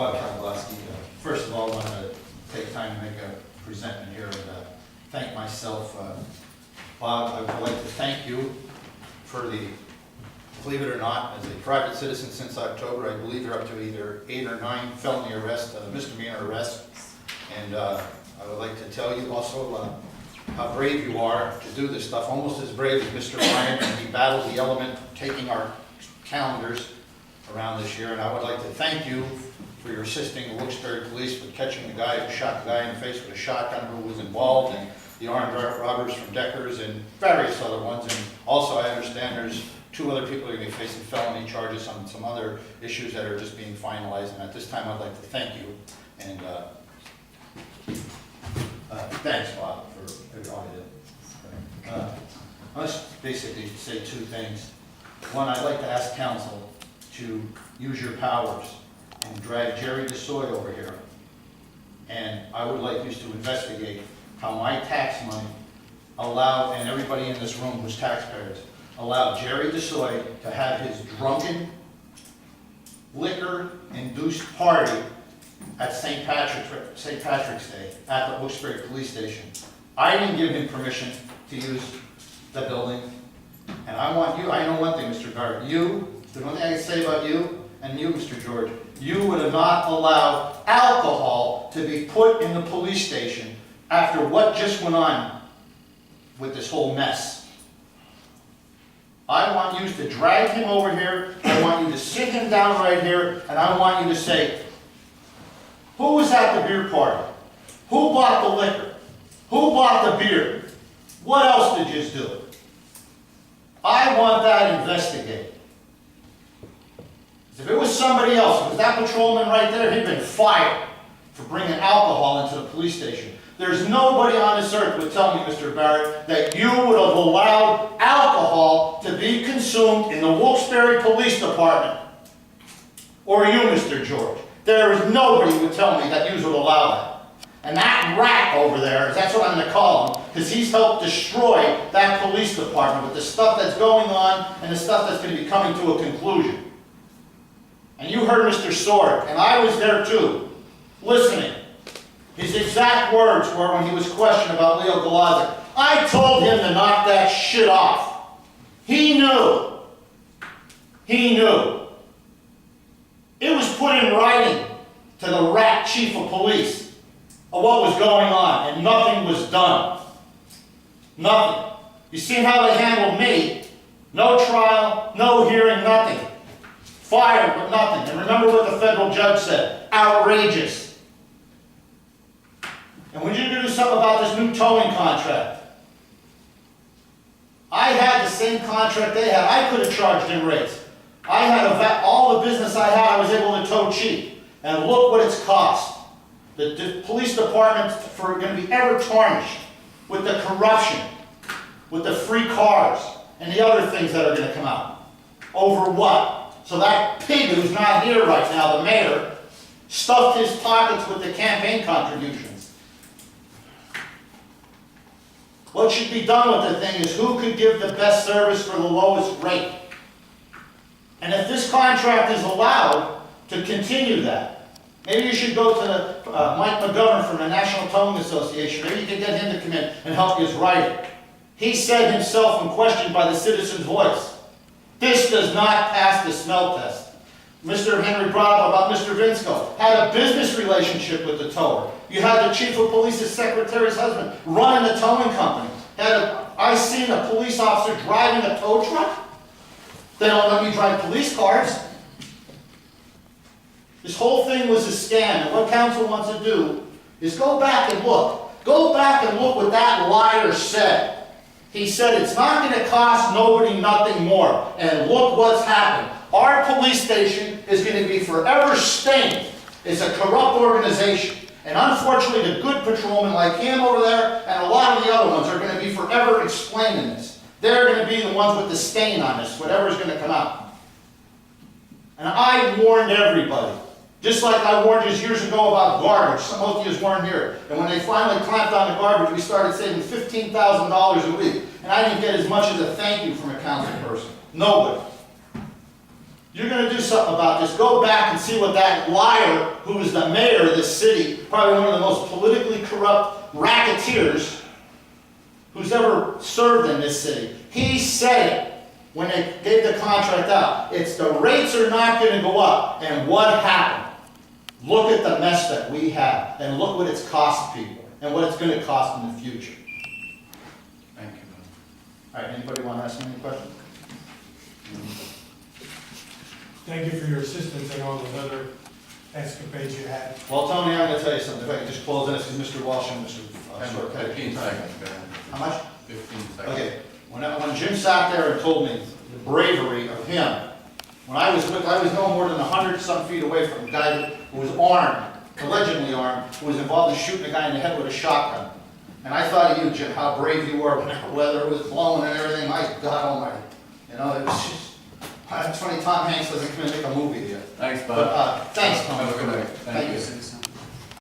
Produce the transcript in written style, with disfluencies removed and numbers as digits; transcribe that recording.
Bob Kalgowski. First of all, I want to take time to make a presentment here and thank myself. Bob, I would like to thank you for the, believe it or not, as a private citizen since October, I believe you're up to either 8 or 9 felony arrests, misdemeanor arrests. And I would like to tell you also how brave you are to do this stuff, almost as brave as Mr. Bryant, and he battled the element taking our calendars around this year. And I would like to thank you for your assisting the Wilkes Barre police with catching the guy who shot the guy in the face with a shotgun who was involved, and the armed robbers from Deckers and various other ones. And also I understand there's 2 other people that are going to be facing felony charges on some other issues that are just being finalized. And at this time I'd like to thank you. And thanks, Bob, for all you did. I'll just basically say 2 things. One, I'd like to ask council to use your powers and drag Jerry DeSoy over here. And I would like you to investigate how my tax money allowed, and everybody in this room who's taxpayers, allowed Jerry DeSoy to have his drunken, liquor-induced party at St. Patrick's Day at the Wilkes Barre Police Station. I didn't give him permission to use the building. And I want you, I know one thing, Mr. Barrett, the one thing I can say about you, and you, Mr. George, you would have not allowed alcohol to be put in the police station after what just went on with this whole mess. I want you to drag him over here, I want you to sit him down right here, and I want you to say, who was at the beer party? Who bought the liquor? Who bought the beer? What else did you do? I want that investigated. If it was somebody else, if it was that patrolman right there, he'd been fired for bringing alcohol into the police station. There's nobody on this earth would tell me, Mr. Barrett, that you would have allowed alcohol to be consumed in the Wilkes Barre Police Department. Or you, Mr. George. There is nobody who would tell me that you would allow that. And that rat over there, that's what I'm going to call him, because he's helped destroy that police department with the stuff that's going on and the stuff that's going to be coming to a conclusion. And you heard Mr. Sorek, and I was there too, listening. His exact words were when he was questioned about Leo Galazic, I told him to knock that shit off. He knew. He knew. It was put in writing to the rat chief of police of what was going on, and nothing was done. Nothing. You see how they handled me? No trial, no hearing, nothing. Fired, but nothing. And remember what the federal judge said. Outrageous. And when you do something about this new towing contract, I had the same contract they had. I could have charged them rates. I had all the business I had, I was able to tow cheap. And look what it's cost. The police department for going to be ever tarnished with the corruption, with the free cars, and the other things that are going to come out. Over what? So that pig who's not here right now, the mayor, stuffed his pockets with the campaign contributions. What should be done with the thing is who could give the best service for the lowest rate. And if this contract is allowed to continue that, maybe you should go to Mike McGovern from the National Towing Association. Maybe you can get him to come in and help you write it. He said himself when questioned by the Citizen's Voice, this does not pass the smell test. Mr. Henry brought up about Mr. Vinsco, had a business relationship with the tower. You had the chief of police's secretary's husband running the towing company. I seen a police officer driving a tow truck. They don't let me drive police cars. This whole thing was a scam, and what council wants to do is go back and look. Go back and look what that liar said. He said it's not going to cost nobody nothing more. And look what's happened. Our police station is going to be forever stained. It's a corrupt organization. And unfortunately, the good patrolmen like him over there and a lot of the other ones are going to be forever explaining this. They're going to be the ones with the stain on this, whatever's going to come out. And I warned everybody. Just like I warned you years ago about garbage. Most of you weren't here. And when they finally clamped on the garbage, we started saving $15,000 a week. And I didn't get as much as a thank you from a council person. Nobody. you're gonna do something about this, go back and see what that liar, who is the mayor of this city, probably one of the most politically corrupt racketeers who's ever served in this city. He said it when they gave the contract out. It's the rates are not gonna go up. And what happened? Look at the mess that we have, and look what it's cost people, and what it's gonna cost in the future. Thank you. All right, anybody wanna ask me any questions? Thank you for your assistance in all those other escapades you had. Well, Tony, I'm gonna tell you something, if I can just close this, because Mr. Walsh and Mr. Short cut it. 15 seconds, go ahead. How much? 15 seconds. Okay, when Jim sat there and told me the bravery of him, when I was no more than 100-some feet away from a guy who was armed, allegedly armed, who was involved in shooting a guy in the head with a shotgun. And I thought of you, Jim, how brave you were when weather was blowing and everything. My God Almighty, you know, it was just. It's funny Tom Hanks doesn't come and make a movie here. Thanks, bud. But thanks, Tom. Have a